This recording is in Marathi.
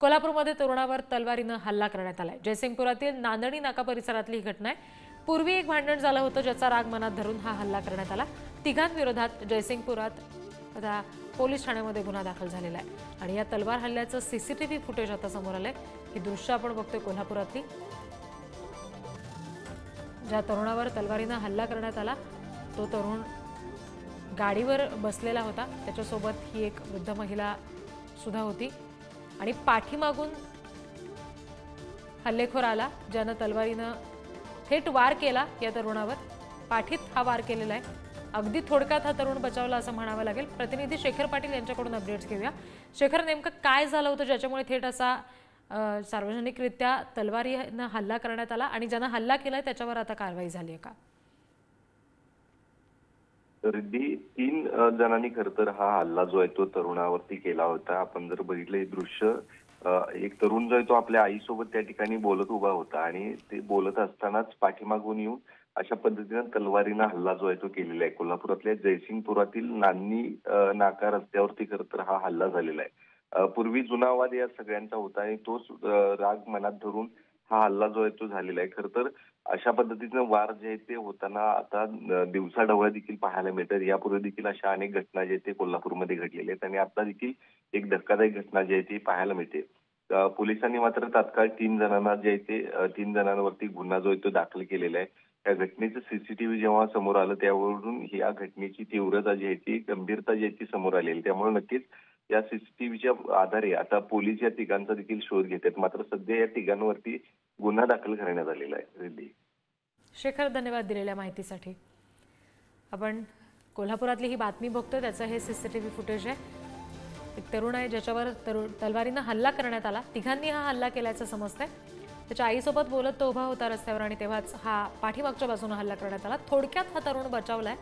कोल्हापूरमध्ये तरुणावर तलवारीनं हल्ला करण्यात आलाय। जयसिंगपुरातील नांदणी नाका परिसरातली ही घटना आहे। पूर्वी एक भांडण झालं होतं, ज्याचा राग मनात धरून हा हल्ला करण्यात आला। तिघांविरोधात जयसिंगपुरात आता पोलीस ठाण्यामध्ये गुन्हा दाखल झालेला आहे आणि या तलवार हल्ल्याचं सीसीटीव्ही फुटेज आता समोर आलंय। ही दृश्य आपण बघतोय कोल्हापुरातली। ज्या तरुणावर तलवारीनं हल्ला करण्यात आला तो तरुण गाडीवर बसलेला होता, त्याच्यासोबत ही एक वृद्ध महिला सुद्धा होती आणि पाठीमागून हल्लेखोर आला, ज्यानं तलवारीनं थेट वार केला या तरुणावर। पाठीत हा वार केलेला आहे। अगदी थोडक्यात हा तरुण बचावला असं म्हणावं लागेल। प्रतिनिधी शेखर पाटील यांच्याकडून अपडेट्स घेऊया। शेखर, नेमकं काय झालं होतं ज्याच्यामुळे थेट असा सार्वजनिकरित्या तलवारीनं हल्ला करण्यात आला आणि ज्यानं हल्ला केलाय त्याच्यावर आता कारवाई झाली आहे का? रिद्धी, 3 जणांनी खरं तर हा हल्ला जो आहे तो तरुणावरती केला होता। आपण जर बघितलं हे दृश्य, एक तरुण जो आहे तो आपल्या आईसोबत त्या ठिकाणी बोलत उभा होता आणि ते बोलत असतानाच पाठीमागून येऊन अशा पद्धतीनं तलवारीनं हल्ला जो आहे तो केलेला आहे। कोल्हापुरातल्या जयसिंगपुरातील नांदणी नाका रस्त्यावरती खरं तर हा हल्ला झालेला आहे। पूर्वी जुना वाद या सगळ्यांचा होता आणि तोच राग मनात धरून हा हल्ला जो आहे तो झालेला आहे। खरं तर अशा पद्धतीचं वार जे आहे ते होताना आता दिवसाढवळ्या देखील पाहायला मिळतात। यापूर्वी देखील अशा अनेक घटना जे आहेत ते कोल्हापूरमध्ये घडलेल्या आहेत आणि आता देखील एक धक्कादायक घटना जी आहे ती पाहायला मिळते। पोलिसांनी मात्र तात्काळ 3 जणांना जे आहे ते 3 जणांवरती गुन्हा जो आहे तो दाखल केलेला आहे। या घटनेचं सीसीटीव्ही जेव्हा समोर आलं त्यावरून या घटनेची तीव्रता जी आहे ती, गंभीरता जी आहे ती समोर आलेली। त्यामुळे नक्कीच या सीसीटीव्हीच्या आधारे आता पोलीस या तिघांचा देखील शोध घेत आहेत। मात्र सध्या या तिघांवरती गुन्हा दाखल करण्यात आलेला आहे। रिद्धी, शेखर, धन्यवाद दिलेल्या माहितीसाठी। आपण कोल्हापुरातली ही बातमी बघतोय, त्याचं हे सीसीटीव्ही फुटेज आहे। एक तरुण आहे ज्याच्यावर तलवारीनं हल्ला करण्यात आला। तिघांनी हा हल्ला केल्याचं समजतंय। त्याच्या आईसोबत बोलत तो उभा होता रस्त्यावर आणि तेव्हाच हा पाठीमागच्या बाजूने हल्ला करण्यात आला। थोडक्यात हा तरुण बचावलाय।